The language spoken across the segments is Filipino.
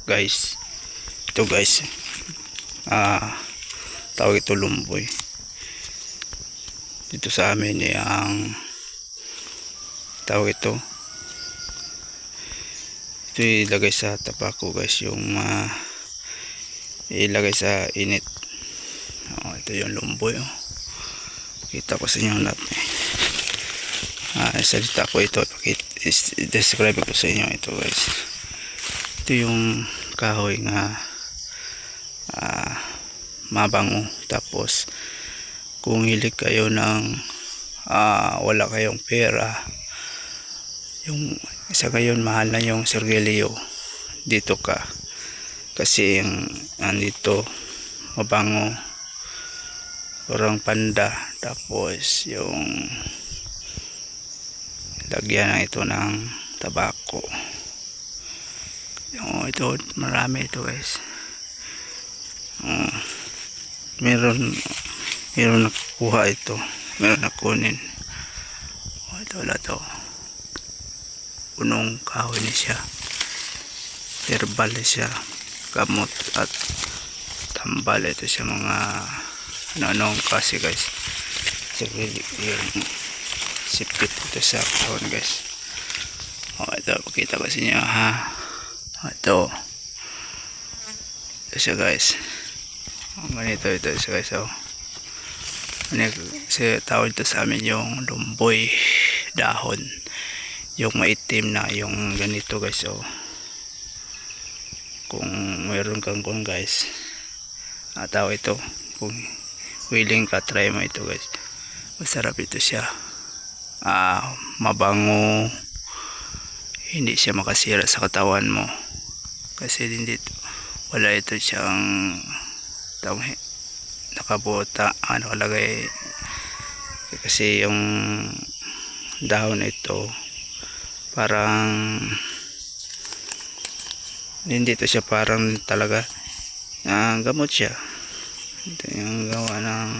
guys. Ito guys, tawag ito lumboy. Dito sa amin ang tawag ito ilagay sa tabako guys, yung ilagay sa init. Ito yung lumboy. Kita ko sa inyo lahat. Salita ko ito, describe ko sa inyo ito guys. Ito yung kahoy nga mabango. Tapos kung hilig kayo ng wala kayong pera, yung isa ngayon mahal na yung sergelio, dito ka kasi yung andito mabango, orang panda. Tapos yung lagyan na ito ng tabako. Ito marami ito guys. Meron nakuha ito, meron nakunin. Ito wala to, punong kahoy na siya, herbal na siya, gamot at tambal. Ito siya mga ano kasi guys, yung sipit ito sa kahoy guys. Ito pakita ko sa inyo ha. Ito siya guys. Ganito ito siya guys. Kasi tawag ito sa amin yung lumboy dahon, yung maitim na yung ganito guys. Kung mayroon kang guys, tawag ito, kung willing ka, try mo ito guys. Masarap ito siya, mabango, hindi siya makasira sa katawan mo kasi wala ito siyang nakabota, nakalagay kasi yung dahon ito parang hindi ito siya parang talaga gamot siya. Ito yung gawa ng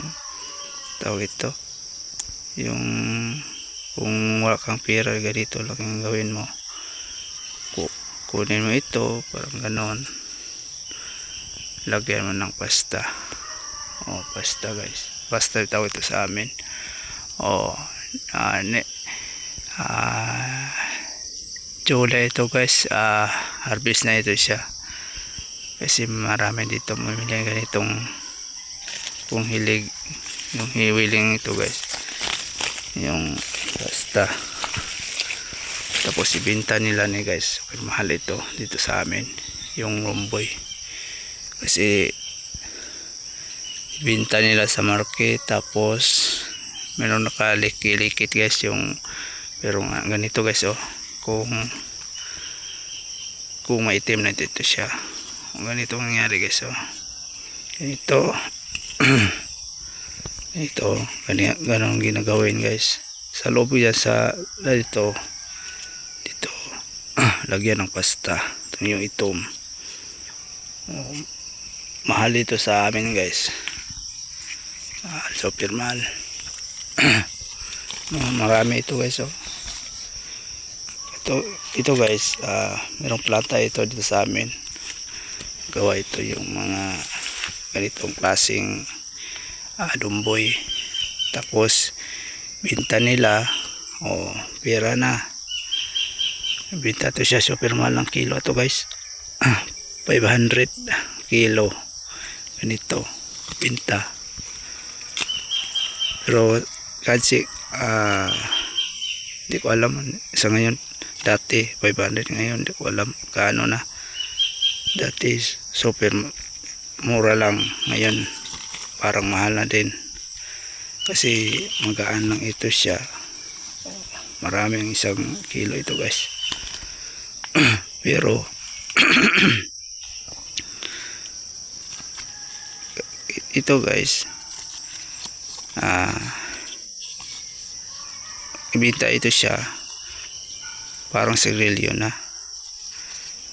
tawag ito, yung kung wala kang pera, ganito lang yung gawin mo, kunin mo ito parang ganon, lagyan mo ng pasta. Pasta guys, pasta tawag ito sa amin. July ito guys, harvest na ito siya kasi marami dito mamili ganitong, kung hilig, yung hiwiling ito guys, yung pasta. Tapos ibenta nila ni guys, mahal ito dito sa amin yung lumboy kasi ibenta nila sa market. Tapos meron nakalikit guys yung, pero ganito guys, kung maitim na dito siya, ganito ang nangyari guys. Ganito ito ganun ginagawin guys. Sa loob yan sa dito lagyan ng pasta. Ito yung itom. Mahal ito sa amin guys, super mahal. Marami ito guys. Ito guys, merong planta ito dito sa amin. Gawa ito yung mga ganitong klaseng lumboy. Tapos binta nila, pera na. Binta to siya, super mahal ng kilo ito guys. 500 kilo ganito binta. Pero kasi hindi ko alam sa ngayon. Dati 500, ngayon hindi ko alam kaano na. Dati super mura lang, ngayon parang mahal na din kasi magaan lang ito siya. Marami ang 1 kilo ito guys. Pero ito guys, ibenta ito siya parang sigarilyo na,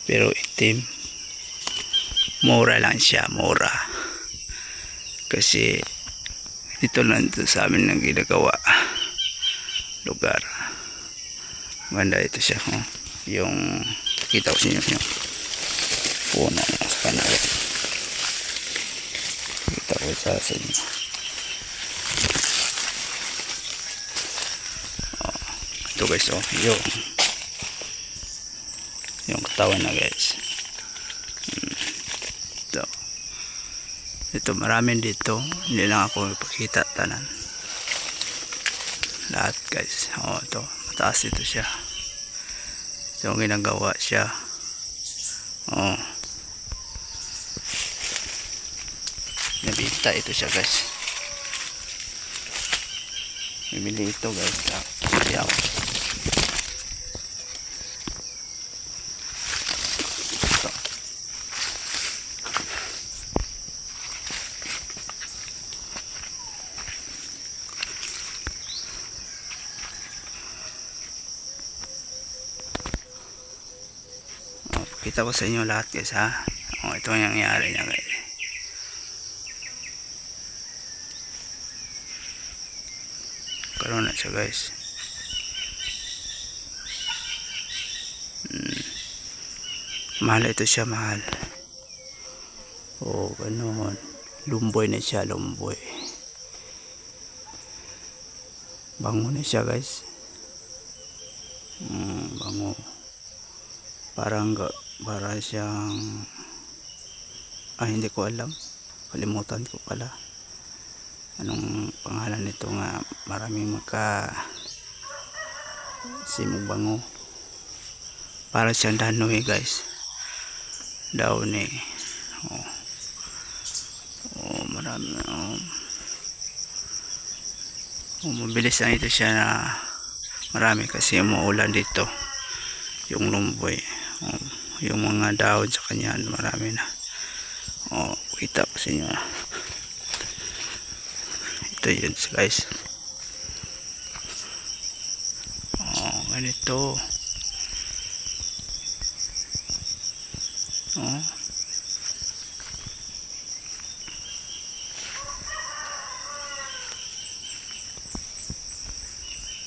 pero itim. Mura lang siya, mura kasi dito lang ito sa amin ng ginagawa lugar. Maganda ito siya, yung kita ko sa inyo. puno niya sa kanila. Kita ko sa inyo. Ito guys, oh, yung katawan na guys. Ito maraming dito, hindi lang ako ipakita tanan lahat guys. Ito mataas ito siya, ito yung ginagawa siya. Nabita ito siya guys, bibili ito guys sa siyaw. Kita ko sa inyo lahat guys ha. Ito yung nangyari niya guys. Karoon na siya guys. Mahal ito siya, mahal. Ganoon. Lumboy na siya, lumboy. Bango na siya guys. Bango. Para siyang hindi ko alam, kalimutan ko pala anong pangalan nito nga maraming simog bango, para siyang danoy guys, daon marami mabilis lang ito siya na marami kasi umuulan dito yung lumboy. Yung mga dahon sa kanya marami na. Kita ko sa inyo. Ito yun guys. Ganito.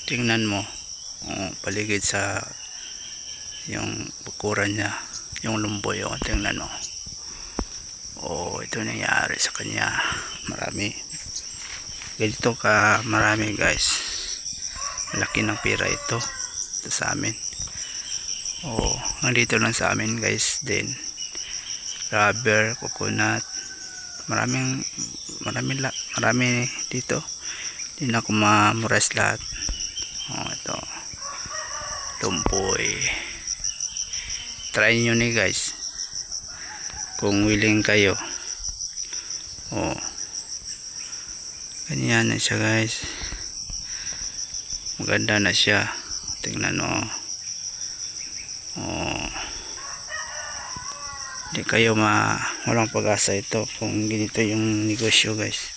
Tingnan mo. Paligid sa yung bukuran niya, yung lumboy, tingnan mo. Ito nangyari sa kanya. Marami. Ganito ka marami guys. Malaki ng pira ito sa amin. Nandito lang sa amin guys din. Rubber, coconut. Marami dito. Hindi na ko mamuras lahat. Ito. Lumboy. Try nyo ni guys kung willing kayo. Ganyan na siya guys, maganda na siya. Tingnan mo. Hindi kayo walang pag-asa ito kung ganito yung negosyo guys.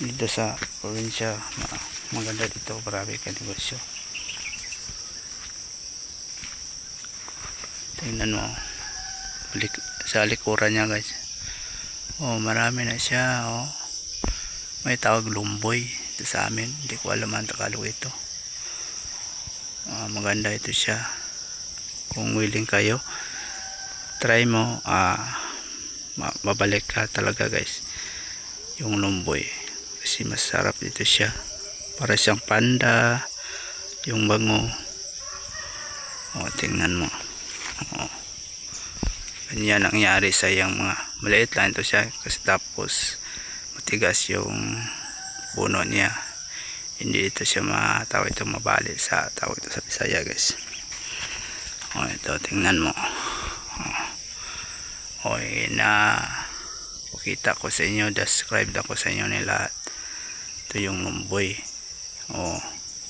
Dito sa probinsya maganda dito, marami ka negosyo. Tingnan mo sa likuran niya guys. Marami na siya. May tawag lumboy ito sa amin, hindi ko alam ang Tagalog ito. Maganda ito siya. Kung willing kayo, try mo. Babalik ka talaga guys yung lumboy, kasi masarap ito siya. Para siyang panda yung bango. Tingnan mo. Ganyan nangyari sa yung mga maliit lang ito siya, kasi tapos matigas yung puno niya. Hindi ito siya tawag ito mabali sa tawag ito sa Bisaya guys. Ito tingnan mo. Na pakita ko sa inyo, describe ako sa inyo nila. Ito yung lumboy.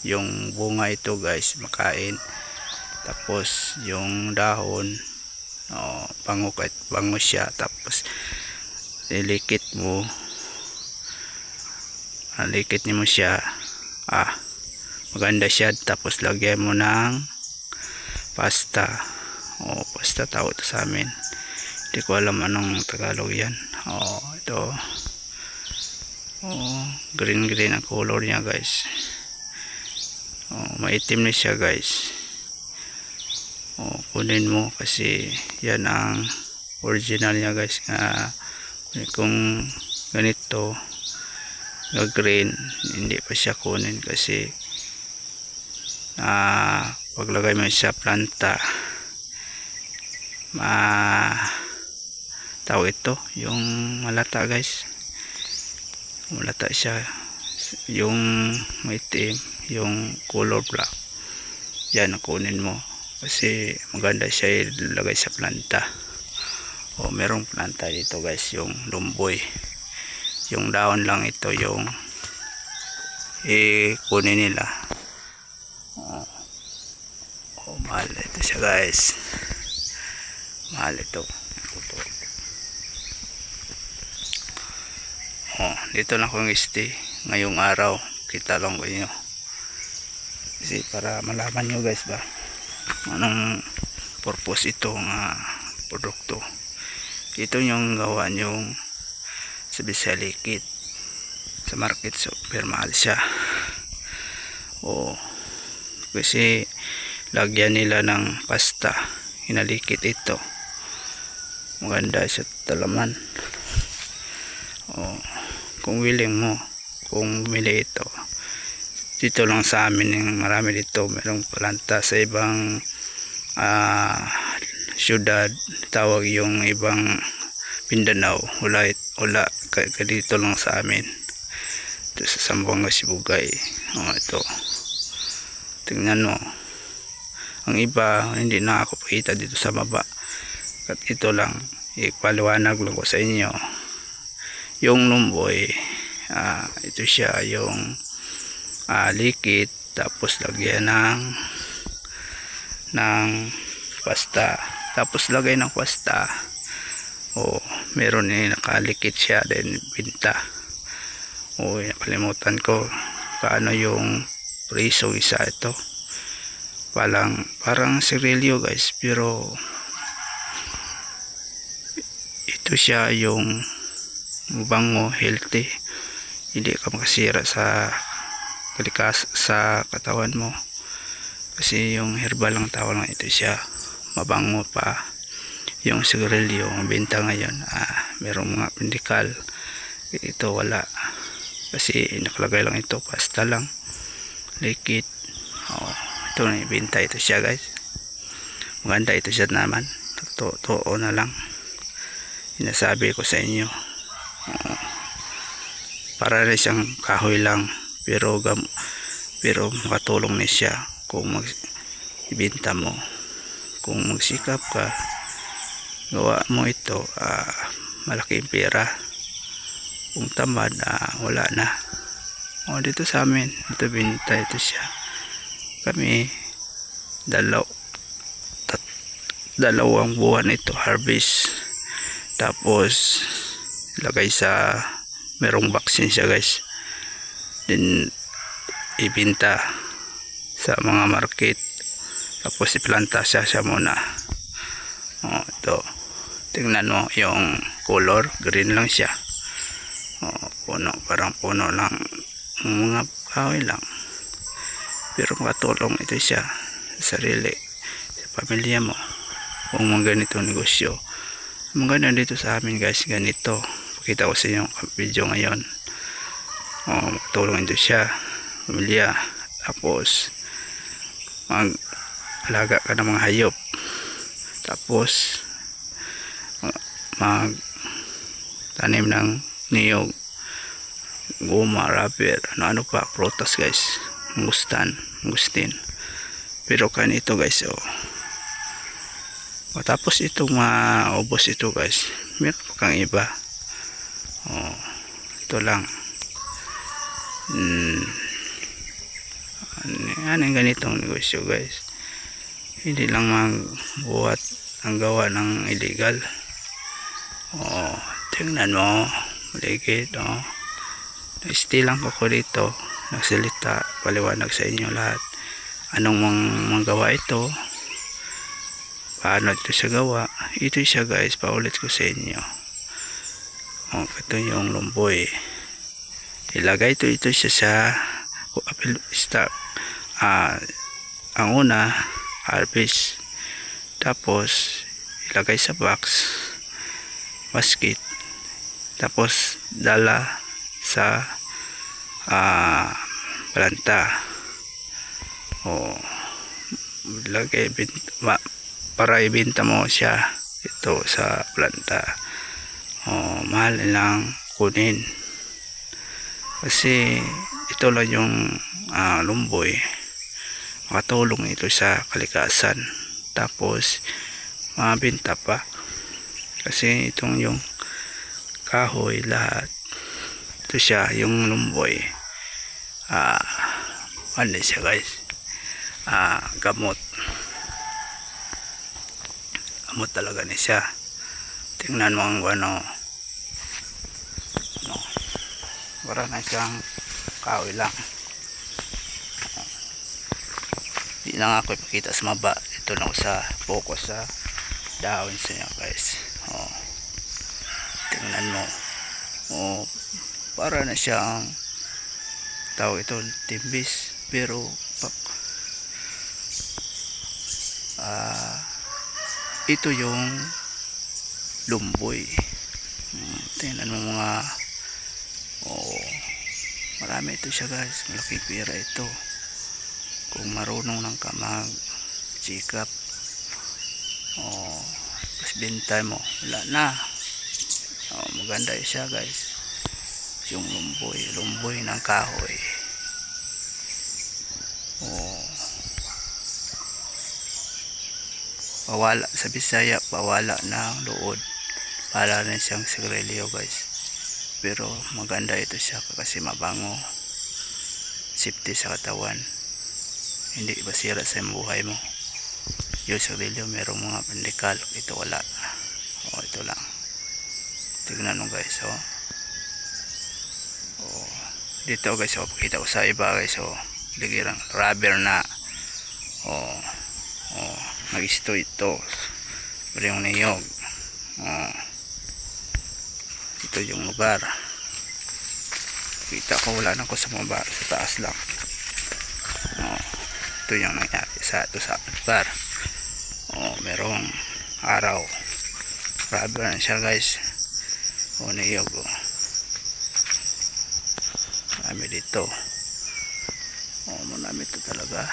Yung bunga ito guys makain. Tapos yung dahon bango siya. Tapos likit mo siya. Maganda siya. Tapos lagyan mo ng pasta. Pasta tawag ito sa amin, hindi ko alam anong Tagalog yan. Ito green ang color niya guys. Maitim na siya guys. Kunin mo kasi yan ang original niya guys, kung ganito na green hindi pa siya kunin kasi paglagay mo sa planta tawag ito yung malata guys, malata siya, yung maitim, yung color black, yan ang kunin mo kasi maganda siya ilagay sa planta. Merong planta dito guys, yung lumboy, yung daon lang ito yung kunin nila. Mahal ito siya guys, mahal ito. Dito lang akong stay ngayong araw, kita lang ko inyo kasi para malaman nyo guys ba anong purpose itong produkto. Ito yung gawa nyong sa bisalikit sa market, super mahal siya. Kasi lagyan nila ng pasta, hinalikit ito, maganda siya talaman. Kung willing mo, kung bumili ito dito lang sa amin, yung marami dito, merong planta sa ibang syudad, tawag yung ibang Mindanao, wala dito lang sa amin, ito sa Zamboanga, Sibugay. Ito tingnan mo, ang iba hindi na ako pakita dito sa baba at ito lang ipaliwanag lang ko sa inyo. Yung lumboy, ito siya yung likit, tapos lagyan ng pasta, tapos lagay ng pasta. Meron nakalikit siya din binta. Nakalimutan ko paano yung preso isa ito, parang sirilyo guys, pero ito siya yung bango, healthy, hindi ka makasira sa sa katawan mo kasi yung herbal lang tawag lang ito siya, mabango pa. Yung sigarilyo ang benta ngayon, merong mga pindikal, ito wala kasi nakalagay lang ito, pasta lang, liquid. Ito na ibenta ito siya guys, maganda ito siya naman, totoo na lang sinasabi ko sa inyo. Para rin siyang kahoy lang, pero makatulong na siya kung ibenta mo, kung magsikap ka, gawa mo ito, malaking pera. Kung tamad, wala na. Dito sa amin, ito binta ito siya. Kami dalawang buwan ito harvest, tapos ilagay sa merong vaccine siya guys, din ibinta sa mga market, tapos iplanta siya muna. Ito tingnan mo yung color, green lang siya. Puno, parang puno lang, mga kahoy lang, pero makatulong ito siya sa sarili, sa pamilya mo, kung mga ganito negosyo. Maganda dito sa amin guys, ganito pakita ko sa inyo video ngayon. Makatulong ito siya pamilya, tapos mag-alaga ka ng mga hayop, tapos mag-tanim ng niyog, guma, rubber, ano pa, prutas guys, mangustin. Pero kanito guys, matapos itong maubos ito guys, meron pa kang iba. Ito lang. Ano yung ganitong negosyo guys, hindi lang magbuhat ang gawa ng illegal. Tingnan mo, maligid. Stay lang ako dito, nagsalita, paliwanag sa inyo lahat anong magawa ito, paano ito siya gawa. Ito siya guys, paulit ko sa inyo. Ito yung lumboy, ilagay ito siya sa stock. Ang una harvest, tapos ilagay sa box, basket, tapos dala sa planta. O lagay para ibenta mo siya ito sa planta. O mahal lang kunin kasi ito lang yung lumboy, makatulong ito sa kalikasan, tapos mabenta pa kasi itong yung kahoy lahat ito siya, yung lumboy ano siya guys, gamot talaga ni siya. Tingnan mo ang ano, para na siyang kahoy lang. Di lang ako ipakita sa maba, ito na ako sa focus sa dahon sa niya guys. Tingnan mo, para na siyang tawag ito timbis, pero ito yung lumboy. Tingnan mo mga marami ito siya guys, malaki pera ito kung marunong lang ka mag check up. Tapos bintay mo, wala na. Maganda siya guys, yung lumboy ng kahoy. Pawala sa Bisaya, pawala ng luod, para na siyang sigarilyo guys, pero maganda ito siya kasi mabango, safety sa katawan, hindi basira sa buhay mo. Yung sigarilyo merong mga pandikal, ito wala. Ito lang, tignan mo guys. Dito guys, pakita ko sa iba guys. Ligirang rubber na nag-isto ito, pero yung niyog, ito yung lugar. Kita ko wala na ko sa mga bar, sa taas lang. Ito yung nangyari sa lugar. Merong araw, rubber na siya guys. Niyog, marami dito. Marami ito talaga.